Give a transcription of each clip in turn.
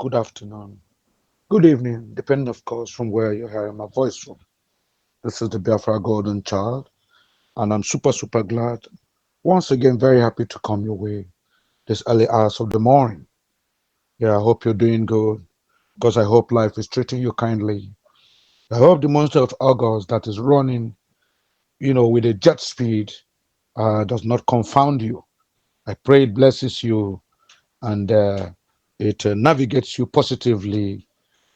good afternoon, good evening, depending, of course, from where you're hearing my voice from. This is the Biafra Golden Child, and I'm super glad. Once again, very happy to come your way this early hours of the morning. Yeah, I hope you're doing good, because I hope life is treating you kindly. I hope the month of August that is running, with a jet speed, does not confound you. I pray it blesses you and it navigates you positively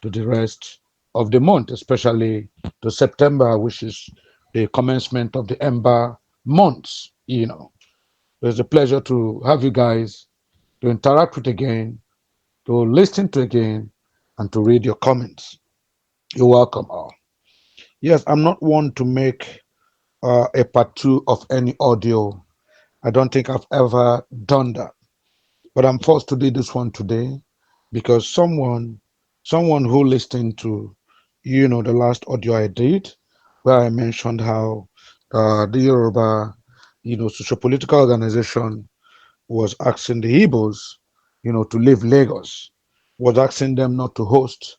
to the rest of the month, especially to September, which is the commencement of the Ember months. It's a pleasure to have you guys to interact with again, to listen to again, and to read your comments. You're welcome all. Yes, I'm not one to make a part two of any audio. I don't think I've ever done that, but I'm forced to do this one today because someone who listened to the last audio I did, where I mentioned how the Yoruba socio-political organization was asking the Igbos to leave Lagos, was asking them not to host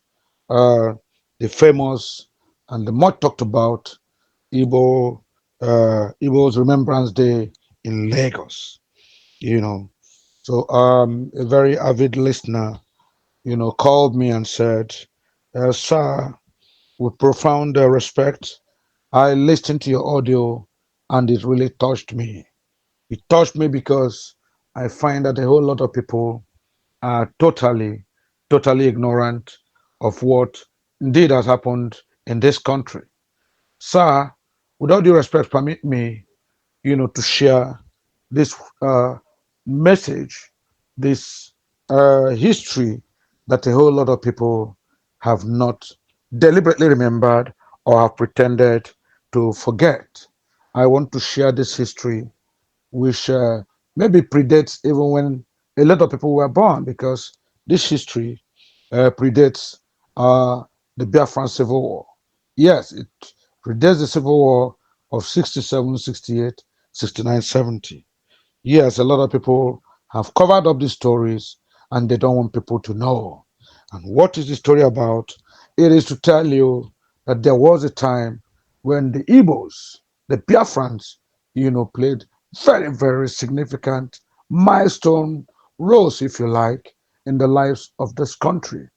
uh, the famous and the much talked about Igbo's Remembrance Day in Lagos. you know so a very avid listener called me and said, Sir, with profound respect, I listened to your audio and it really touched me. It touched me because I find that a whole lot of people are totally ignorant of what indeed has happened in this country. Sir, with all due respect, permit me, to share this message, this history that a whole lot of people have not deliberately remembered or have pretended to forget. I want to share this history, which maybe predates even when a lot of people were born, because this history predates uh, the Biafran Civil War. Yes, it predates the Civil War of 67, 68, 69, 70. Yes, a lot of people have covered up these stories and they don't want people to know. And what is the story about? It is to tell you that there was a time when the Igbos, the Biafrans, played very significant milestone roles, if you like, in the lives of this country.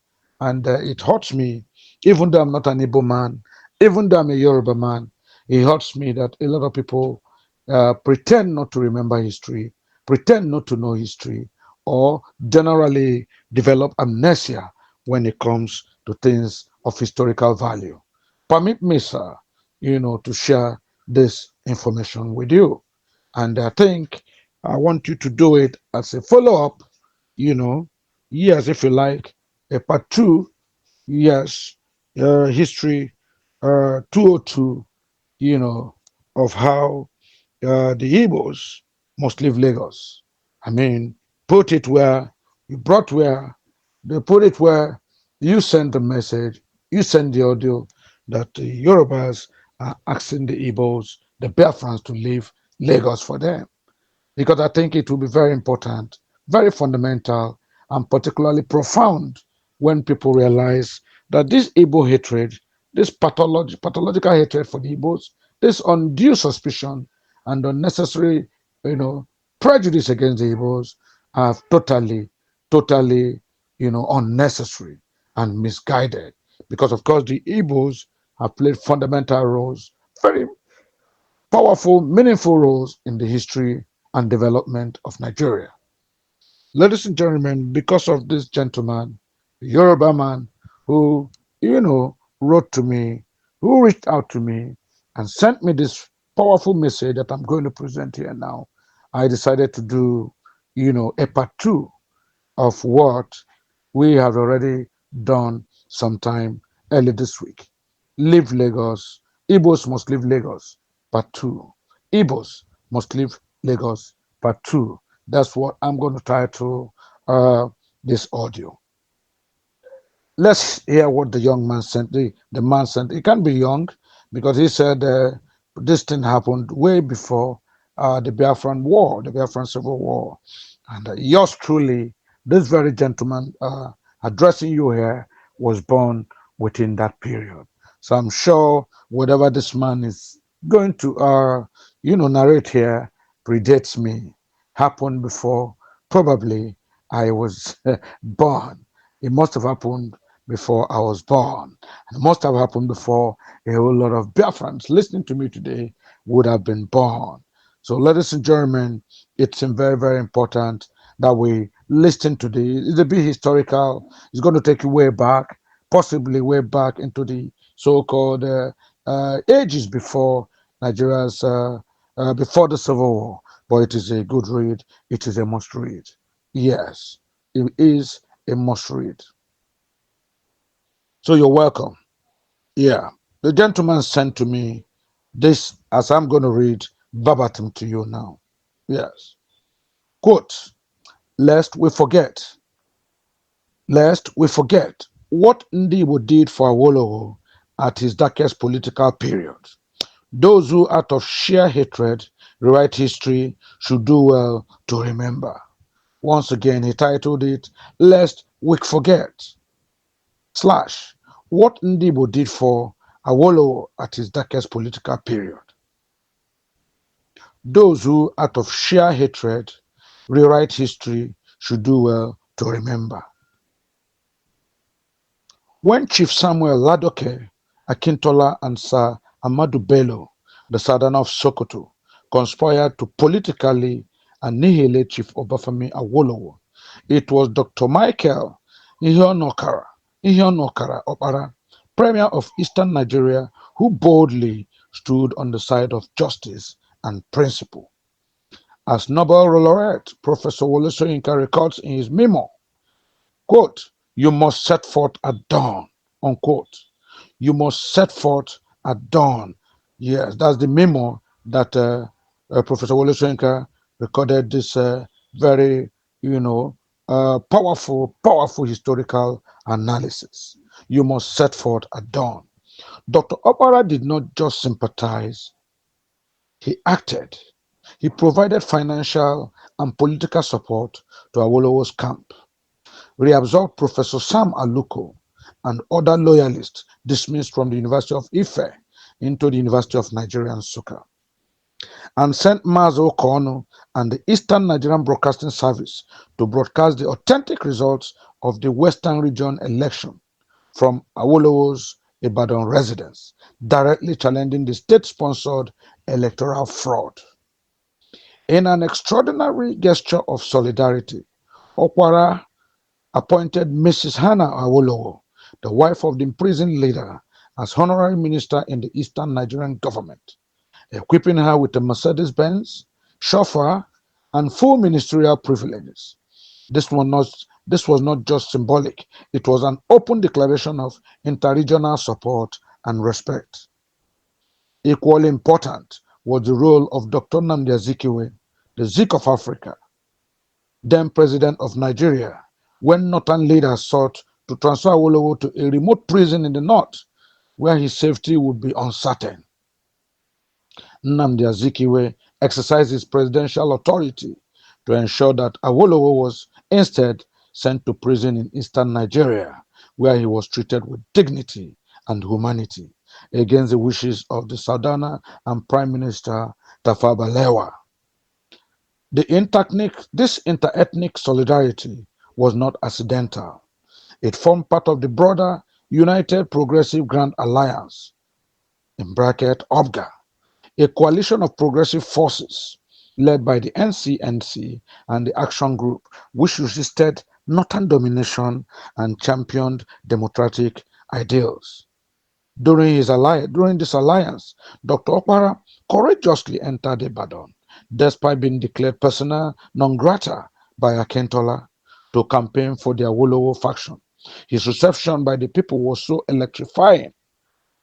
And it hurts me, even though I'm not an Igbo man, even though I'm a Yoruba man, it hurts me that a lot of people pretend not to remember history, pretend not to know history, or generally develop amnesia when it comes to things of historical value. Permit me, sir, to share this information with you. And I think I want you to do it as a follow up, you know, yes, if you like, a part two, yes, history 202, you know, of how the Igbos must leave Lagos. I mean, put it where you brought where they put it where you send the message, you send the audio that the Yorubas are asking the Igbos, the Biafrans, to leave Lagos for them. Because I think it will be very important, very fundamental, and particularly profound when people realize that this Igbo hatred, this pathological hatred for the Igbos, this undue suspicion and unnecessary, you know, prejudice against the Igbos are totally, unnecessary and misguided. Because of course the Igbos have played fundamental roles, very powerful, meaningful roles in the history and development of Nigeria. Ladies and gentlemen, because of this gentleman, the Yoruba man, who, wrote to me, who reached out to me and sent me this powerful message that I'm going to present here now, I decided to do, a part two of what we have already done sometime early this week. Leave Lagos. Igbos must leave Lagos. Part two. Igbos must leave Lagos. Part two. That's what I'm going to title this audio. Let's hear what the young man sent. The man sent. He can be young because he said this thing happened way before the Biafran War, the Biafran Civil War. And yours truly, this very gentleman addressing you here was born within that period. So I'm sure whatever this man is going to, narrate here predates me, happened before probably I was born. It must have happened before I was born. And it must have happened before a whole lot of Biafrans listening to me today would have been born. So, ladies and gentlemen, it's very, very important that we listen to it's a bit historical. It's going to take you way back, possibly way back into the so-called ages before Nigeria's, before the Civil War. But it is a good read. It is a must read. Yes, it is a must read. So you're welcome. Yeah. The gentleman sent to me this as I'm going to read verbatim to you now. Yes. Quote, lest we forget what Ndibo did for Awolowo at his darkest political period. Those who out of sheer hatred rewrite history should do well to remember. Once again, he titled it, Lest We Forget, slash, what Ndibo did for Awolowo at his darkest political period. Those who, out of sheer hatred, rewrite history should do well to remember. When Chief Samuel Ladoke Akintola and Sir Ahmadu Bello, the Sultan of Sokoto, conspired to politically annihilate Chief Obafemi Awolowo, it was Dr. Michael Ihionokara Opara, Premier of Eastern Nigeria, who boldly stood on the side of justice and principle. As Nobel laureate Professor Wole Soyinka records in his memo, quote, you must set forth at dawn, unquote. You must set forth at dawn. Yes, that's the memo that Professor Wole Soyinka recorded this very, powerful historical analysis. You must set forth at dawn. Dr. Opara did not just sympathize, he acted. He provided financial and political support to Awolowo's camp, reabsorbed Professor Sam Aluko and other loyalists dismissed from the University of Ife into the University of Nigeria Nsukka, and sent Mazo Kanu and the Eastern Nigerian Broadcasting Service to broadcast the authentic results of the Western Region election from Awolowo's Ibadan residence, directly challenging the state-sponsored electoral fraud. In an extraordinary gesture of solidarity, Okwara appointed Mrs. Hannah Awolowo, the wife of the imprisoned leader, as honorary minister in the Eastern Nigerian government, equipping her with a Mercedes-Benz, chauffeur, and full ministerial privileges. This was not just symbolic, it was an open declaration of interregional support and respect. Equally important was the role of Dr. Nnamdi Azikiwe, the Zik of Africa, then president of Nigeria, when northern leaders sought to transfer Awolowo to a remote prison in the north, where his safety would be uncertain. Nnamdi Azikiwe exercised his presidential authority to ensure that Awolowo was instead sent to prison in eastern Nigeria, where he was treated with dignity and humanity, against the wishes of the Sardauna and Prime Minister Tafawa Balewa. This interethnic solidarity was not accidental. It formed part of the broader United Progressive Grand Alliance, in bracket OPGA, a coalition of progressive forces led by the NCNC and the Action Group, which resisted northern domination and championed democratic ideals. During this alliance, Dr. Opara courageously entered Ibadan, despite being declared persona non grata by Akintola, to campaign for the Awolowo faction. His reception by the people was so electrifying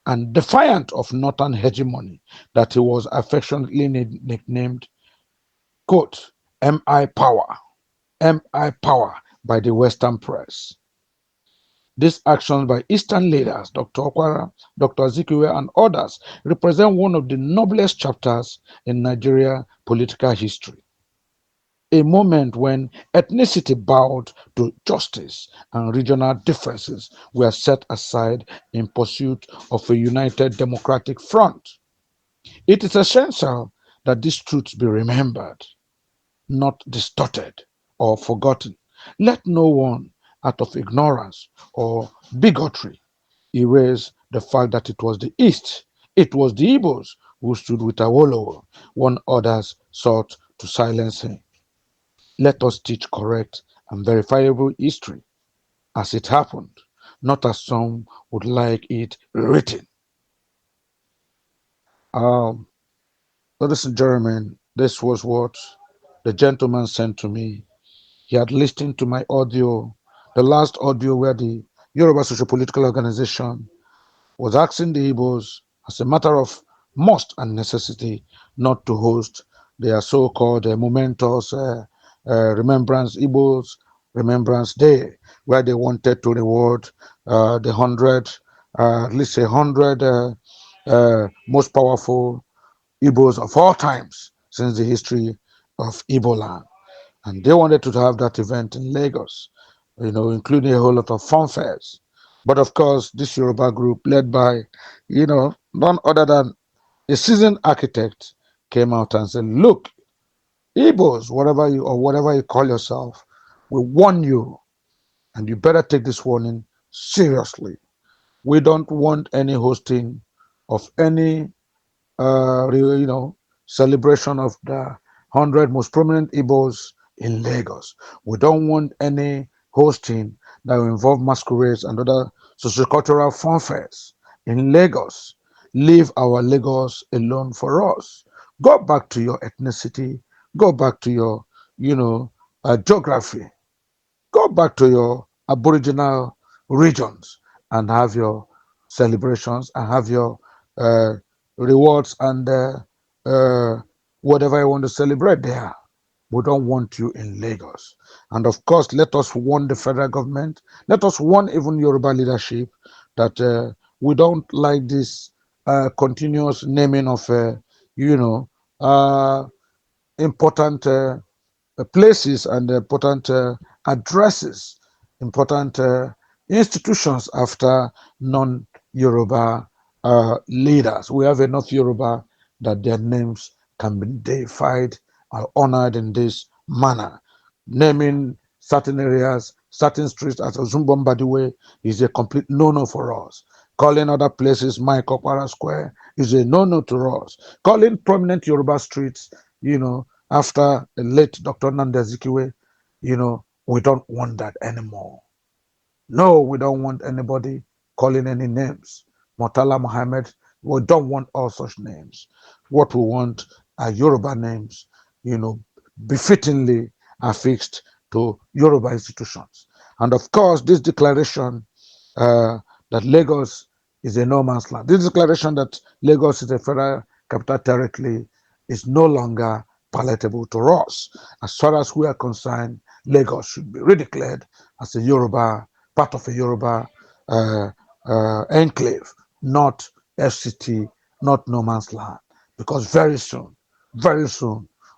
and defiant of northern hegemony that he was affectionately nicknamed, quote, MI Power, MI Power by the Western press. These actions by Eastern leaders, Dr. Okwara, Dr. Azikiwe, and others, represent one of the noblest chapters in Nigeria political history. a moment when ethnicity bowed to justice and regional differences were set aside in pursuit of a united democratic front. It is essential that these truths be remembered, not distorted or forgotten. Let no one, out of ignorance or bigotry, erase the fact that it was the East, it was the Igbos who stood with Awolowo when others sought to silence him. Let us teach correct and verifiable history as it happened, not as some would like it written. Um, Ladies and gentlemen, this was what the gentleman sent to me. He had listened to my audio, the last audio where the Yoruba Social Political Organization was asking the Igbos, as a matter of must and necessity, not to host their so-called momentous Remembrance Igbos Remembrance Day, where they wanted to reward the at least 100 most powerful Igbos of all times since the history of Igbo land. And they wanted to have that event in Lagos, including a whole lot of fun fairs. But of course, this Yoruba group, led by, none other than a seasoned architect, came out and said, "Look, Igbos, whatever you call yourself, we warn you, and you better take this warning seriously. We don't want any hosting of any celebration of the 100 most prominent Igbos in Lagos. We don't want any hosting that will involve masquerades and other sociocultural funfairs in Lagos. Leave our Lagos alone for us. Go back to your ethnicity. Go back to your, geography. Go back to your aboriginal regions and have your celebrations and have your uh, rewards and whatever you want to celebrate there. We don't want you in Lagos. And of course, let us warn the federal government, let us warn even Yoruba leadership that we don't like this continuous naming of, you know, uh, important places and important addresses, important institutions after non Yoruba leaders. We have enough Yoruba that their names can be deified or honored in this manner. Naming certain areas, certain streets as Ozumbombadiwe is a complete no no for us. Calling other places Mike Opara Square is a no no to us. Calling prominent Yoruba streets, after the late Dr. Nanda Zikiwe, we don't want that anymore. No, we don't want anybody calling any names. Murtala Muhammad, we don't want all such names. What we want are Yoruba names, you know, befittingly affixed to Yoruba institutions. And of course, this declaration uh, that Lagos is a no man's land, this declaration that Lagos is a federal capital territory is no longer palatable to us. As far as we are concerned, Lagos should be redeclared as a Yoruba part of a Yoruba uh, enclave, not FCT, not no man's land. Because very soon,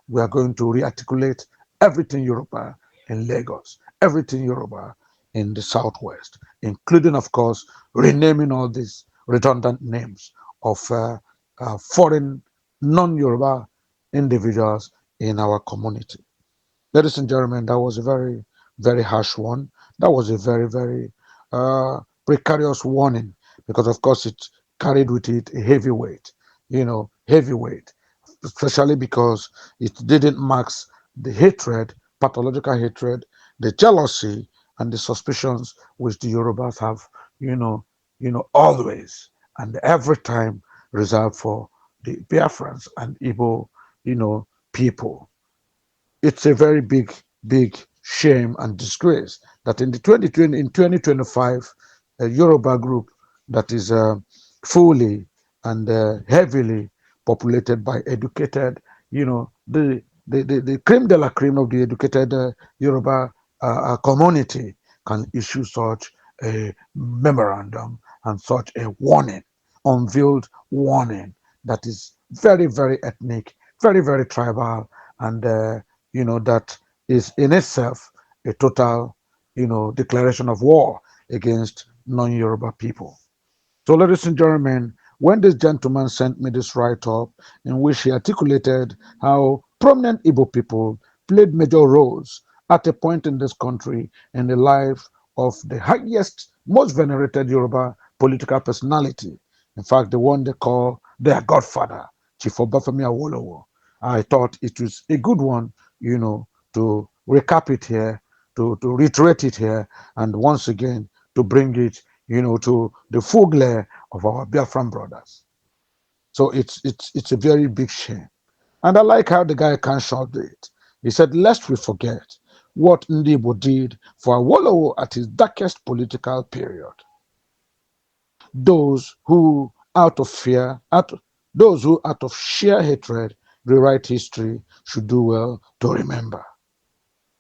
we are going to rearticulate everything Yoruba in Lagos, everything Yoruba in the southwest, including, of course, renaming all these redundant names of foreign non Yoruba individuals in our community. Ladies and gentlemen, that was a very, very harsh one. That was a very, very precarious warning because, of course, it carried with it a heavy weight, heavy weight, especially because it didn't mask the hatred, pathological hatred, the jealousy, and the suspicions which the Yorubas have, always and every time reserved for the Biafrans and Igbo, people. It's a very big shame and disgrace that in the 2020 in 2025, a Yoruba group that is fully and heavily populated by educated, the creme de la creme of the educated Yoruba community can issue such a memorandum and such a warning, unveiled warning that is very, very ethnic, very, very tribal, and that is in itself a total, declaration of war against non-Yoruba people. So, ladies and gentlemen, when this gentleman sent me this write up in which he articulated how prominent Igbo people played major roles at a point in this country in the life of the highest, most venerated Yoruba political personality, in fact, the one they call their godfather, Chief Obafemi Awolowo, I thought it was a good one, to recap it here, to reiterate it here, and once again to bring it to the full glare of our Biafran brothers. So it's a very big shame. And I like how the guy canceled it. He said, lest we forget what Ndibo did for Awolowo at his darkest political period. Those who out of fear, those who out of sheer hatred rewrite history should do well to remember.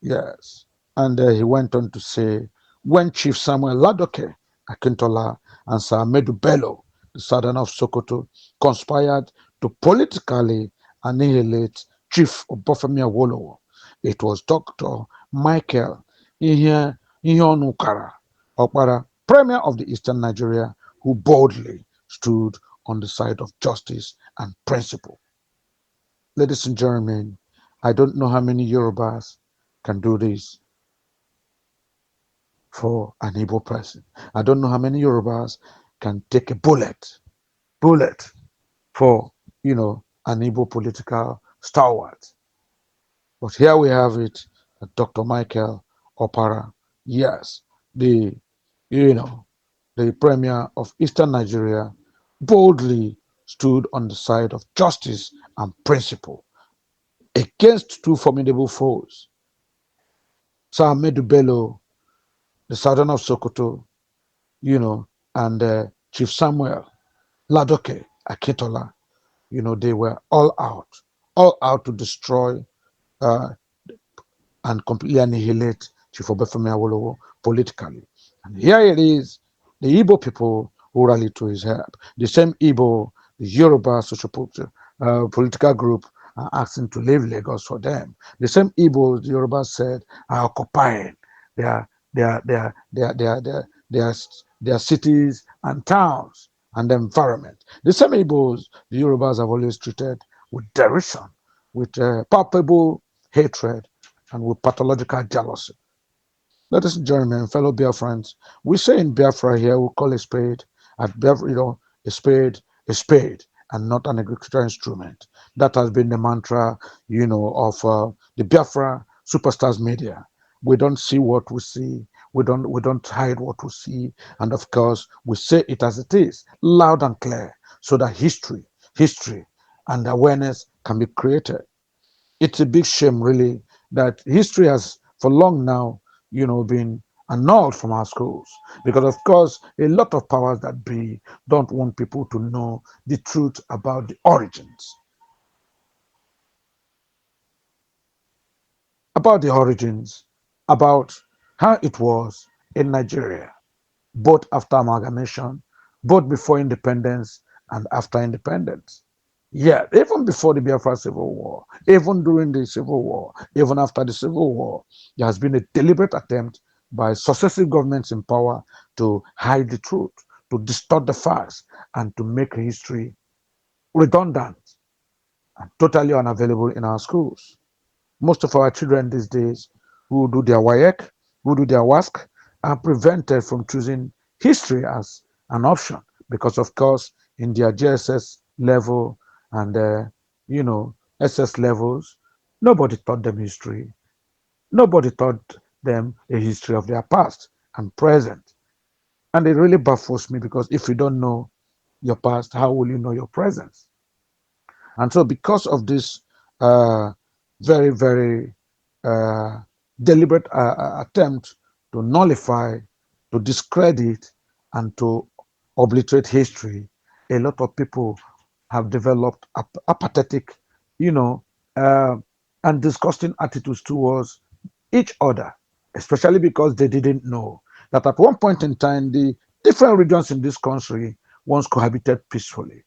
Yes. And he went on to say, when Chief Samuel Ladoke Akintola and Sir Ahmedu Bello, the Southern of Sokoto, conspired to politically annihilate Chief Obafemi Awolowo, it was Dr. Michael Ihonukara Okpara, Premier of the Eastern Nigeria, who boldly stood on the side of justice and principle. Ladies and gentlemen, I don't know how many Yorubas can do this for an Igbo person. I don't know how many Yorubas can take a bullet for, an Igbo political stalwart. But here we have it, Dr. Michael Opara. Yes, the, the Premier of Eastern Nigeria boldly stood on the side of justice and principle against two formidable foes. Sir Ahmedu Bello, the Southern of Sokoto, and Chief Samuel Ladoke Akintola, they were all out to destroy uh, and completely annihilate Chief Obafemi Awolowo politically. And here it is, the Igbo people who rallied to his help. The same Igbo, the Yoruba political group are asking to leave Lagos for them. The same Igbo, the Yoruba said, are occupying their their their their their their their, their cities and towns and the environment. The same Igbos, the Yorubas have always treated with derision, with palpable hatred, and with pathological jealousy. Ladies and gentlemen, fellow Biafrans, we say in Biafra here, we call a spade at Biafra, a spade, and not an agricultural instrument. That has been the mantra, of the Biafra superstars media. We don't see what we see. We don't hide what we see, and of course, we say it as it is, loud and clear, so that history, and awareness can be created. It's a big shame, really, that history has for long now, been annulled from our schools. Because, of course, a lot of powers that be don't want people to know the truth about the origins, about how it was in Nigeria, both after amalgamation, both before independence and after independence. Yeah, even before the Biafra Civil War, even during the Civil War, even after the Civil War, there has been a deliberate attempt by successive governments in power to hide the truth, to distort the facts, and to make history redundant and totally unavailable in our schools. Most of our children these days who do their WAEC, who do their WASC, are prevented from choosing history as an option because, of course, in their JSS level and SS levels, nobody taught them history. Nobody taught them a history of their past and present. And it really baffles me because if you don't know your past, how will you know your present? And so, because of this uh, very, very uh, deliberate attempt to nullify, to discredit, and to obliterate history, a lot of people have developed apathetic, you know, uh, and disgusting attitudes towards each other, especially because they didn't know that at one point in time, the different regions in this country once cohabited peacefully.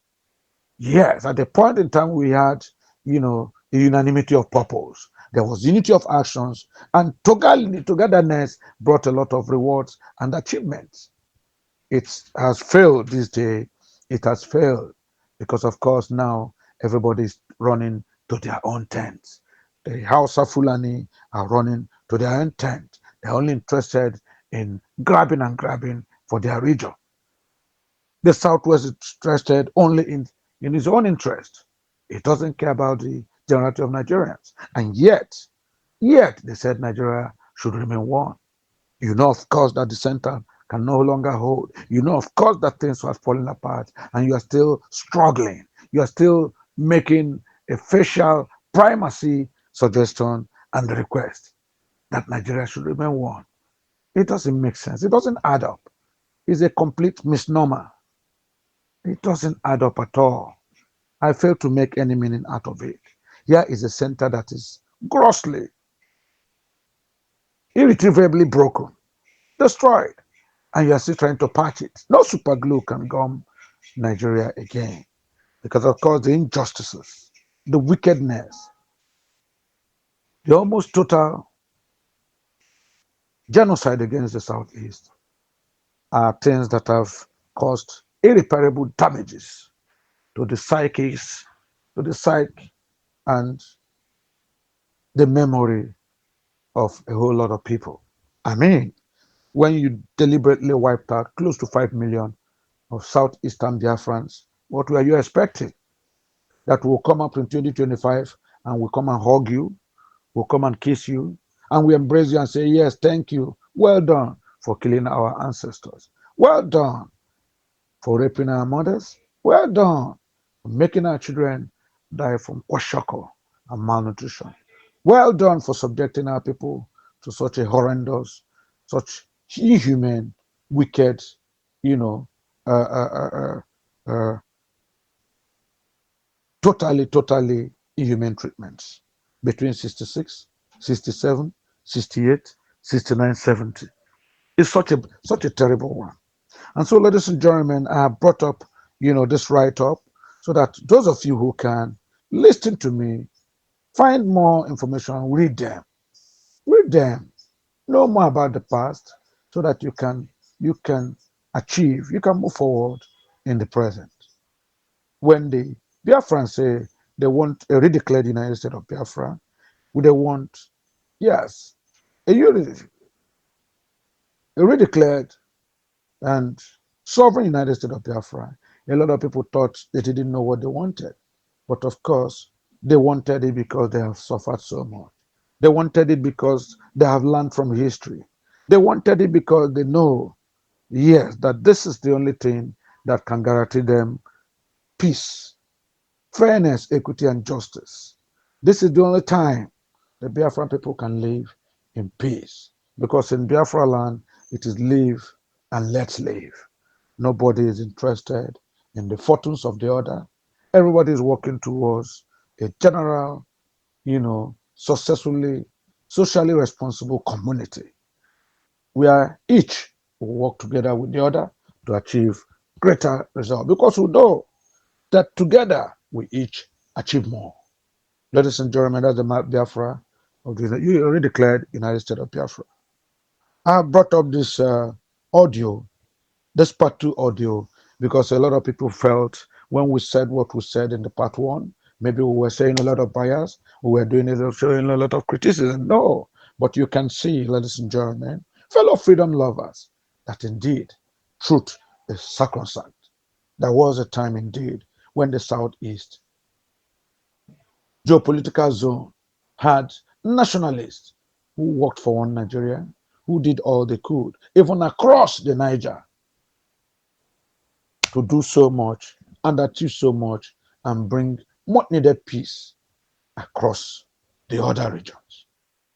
Yes, at the point in time we had, a unanimity of purpose. There was unity of actions, and togetherness brought a lot of rewards and achievements. It has failed this day. It has failed because, of course, now everybody is running to their own tents. The Hausa Fulani are running to their own tent. They're only interested in grabbing and grabbing for their region. The Southwest is interested only in its own interest. It doesn't care about the generality of Nigerians. And yet, they said Nigeria should remain one. You know, of course, that the center can no longer hold. You know, of course, that things are falling apart and you are still struggling. You are still making a facial primacy suggestion and request that Nigeria should remain one. It doesn't make sense. It doesn't add up. It's a complete misnomer. It doesn't add up at all. I fail to make any meaning out of it. Here is a center that is grossly, irretrievably broken, destroyed, and you are still trying to patch it. No super glue can gum Nigeria again because, of course, the injustices, the wickedness, the almost total genocide against the Southeast are things that have caused irreparable damages to the psyches, to the psyche, and the memory of a whole lot of people. I mean, when you deliberately wiped out close to 5 million of southeastern Biafrans, what were you expecting? That will come up in 2025 and will come and hug you, will come and kiss you, and we embrace you and say, yes, thank you. Well done for killing our ancestors. Well done for raping our mothers. Well done for making our children die from kwashiorkor and malnutrition. Well done for subjecting our people to such a horrendous, such inhuman, wicked, you know, uh, uh, uh, uh, totally inhuman treatments between 66, 67, 68, 69, 70. It's such a terrible one. And so, ladies and gentlemen, I have brought up, this write-up so that those of you who can listen to me, find more information, read them, know more about the past, so that you can achieve, you can move forward in the present. When the Biafrans say they want a redeclared United States of Biafra, they want, yes, a, a redeclared and sovereign United States of Biafra. A lot of people thought they didn't know what they wanted. But of course, they wanted it because they have suffered so much. They wanted it because they have learned from history. They wanted it because they know, yes, that this is the only thing that can guarantee them peace, fairness, equity, and justice. This is the only time the Biafran people can live in peace. Because in Biafra land, it is live and let live. Nobody is interested in the fortunes of the other. Everybody is working towards a general, successfully, socially responsible community where each will work together with the other to achieve greater results. Because we know that together we each achieve more. Ladies and gentlemen, that's the map Biafra of the you already declared United States of Biafra. I have brought up this audio, this part two audio, because a lot of people felt when we said what we said in the part one, maybe we were saying a lot of bias, we were showing a lot of criticism. No, but you can see, ladies and gentlemen, fellow freedom lovers, that indeed truth is sacrosanct. There was a time indeed when the Southeast geopolitical zone had nationalists who worked for one Nigeria, who did all they could, even across the Niger, to do so much and achieve so much and bring much needed peace across the other regions.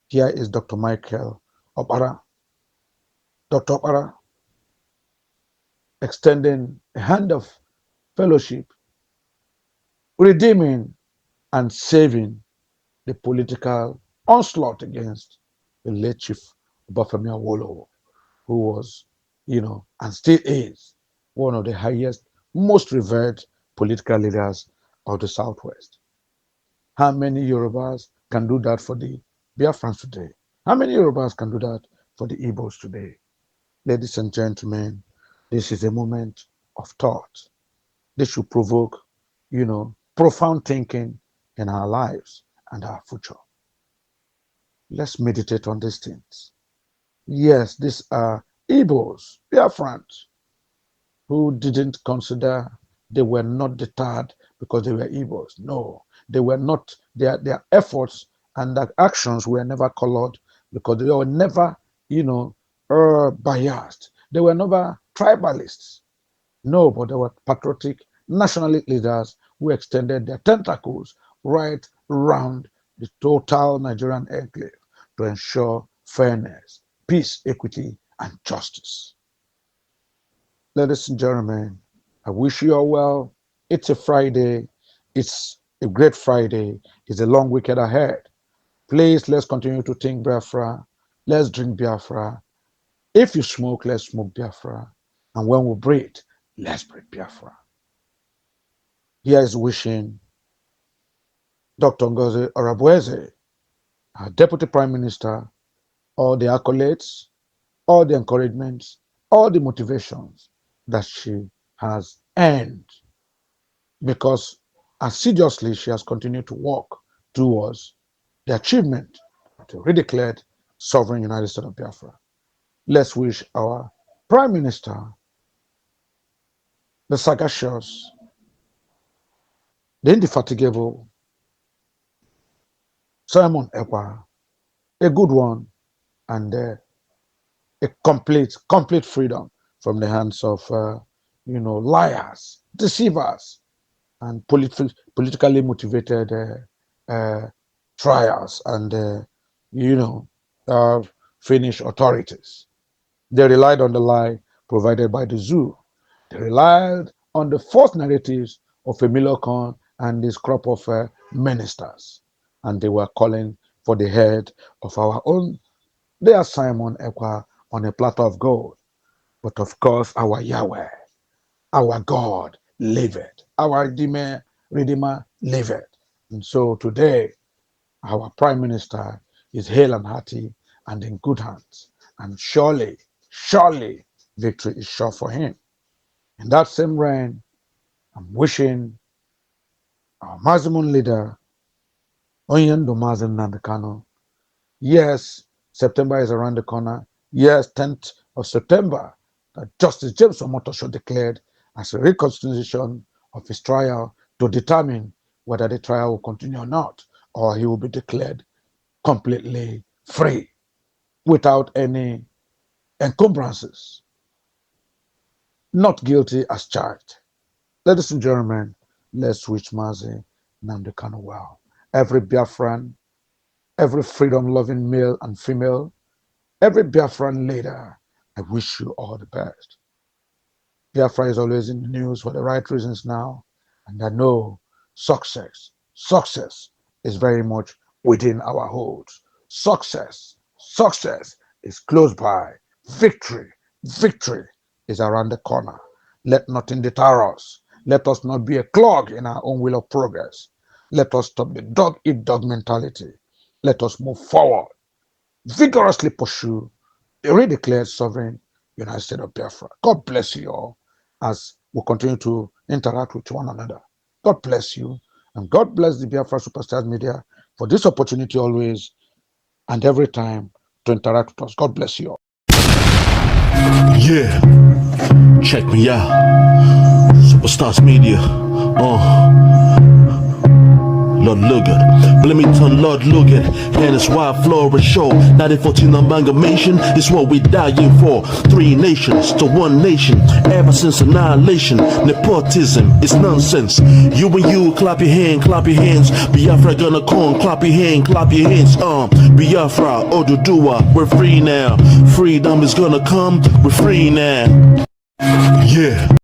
Here is Dr. Michael Opara. Dr. Opara extending a hand of fellowship, redeeming and saving the political onslaught against the late Chief Obafemi Awolowo, who was, and still is one of the highest, most revered political leaders of the Southwest. How many Yorubas can do that for the Biafrans today? How many Yorubas can do that for the Igbos today? Ladies and gentlemen, this is a moment of thought. This should provoke, profound thinking in our lives and our future. Let's meditate on these things. Yes, these are Igbos, Biafrans, who didn't consider they were not deterred because they were Igbos. No, they were not, their efforts and their actions were never colored because they were never, biased. They were never tribalists. No, but they were patriotic, nationalist leaders who extended their tentacles right around the total Nigerian enclave to ensure fairness, peace, equity, and justice. Ladies and gentlemen, I wish you all well. It's a Friday. It's a great Friday. It's a long weekend ahead. Please, let's continue to think Biafra. Let's drink Biafra. If you smoke, let's smoke Biafra. And when we breathe, let's breathe Biafra. Here is wishing Dr. Ngozi Arabueze, our Deputy Prime Minister, all the accolades, all the encouragements, all the motivations that she has earned, because assiduously she has continued to work towards the achievement to redeclared sovereign United States of Biafra. Let's wish our Prime Minister, the sagacious, the indefatigable Simon Ekpa, a good one, and a complete freedom from the hands of liars, deceivers, and politically motivated trials and Finnish authorities. They relied on the lie provided by the zoo. They relied on the false narratives of Emilio Khan and his crop of ministers. And they were calling for the head of our own, their Simon Ekpa, on a platter of gold. But of course, our Yahweh, our God, liveth. Our Redeemer liveth. And so today, our Prime Minister is hale and hearty and in good hands. And surely, victory is sure for him. In that same reign, I'm wishing our Muslim leader, Onyendo Mazen Kanu. Yes, September is around the corner. Yes, 10th of September, that Justice James Omotosho declared as a reconstitution of his trial to determine whether the trial will continue or not, or he will be declared completely free without any encumbrances, not guilty as charged. Ladies and gentlemen, let's wish Mazi Nnamdi Kanu well. Every Biafran, every freedom-loving male and female, every Biafran leader, I wish you all the best. Biafra is always in the news for the right reasons now, and I know success is very much within our holds. Success is close by. Victory is around the corner. Let nothing deter us. Let us not be a clog in our own wheel of progress. Let us stop the dog-eat-dog mentality. Let us move forward, vigorously pursue the redeclared sovereign United States of Biafra. God bless you all as we continue to interact with one another. God bless you, and God bless the Biafra Superstars Media for this opportunity always and every time to interact with us. God bless you all. Yeah, check me out. Superstars Media. Lord Lugard, Bloomington, Lord Lugard, and it's wild flora show. 1914 amalgamation is what we dying for. 3 nations to 1 nation, ever since annihilation. Nepotism is nonsense. You and you, clap your hands. Biafra gonna come, clap your hands. Biafra, Oduduwa, we're free now. Freedom is gonna come, we're free now. Yeah.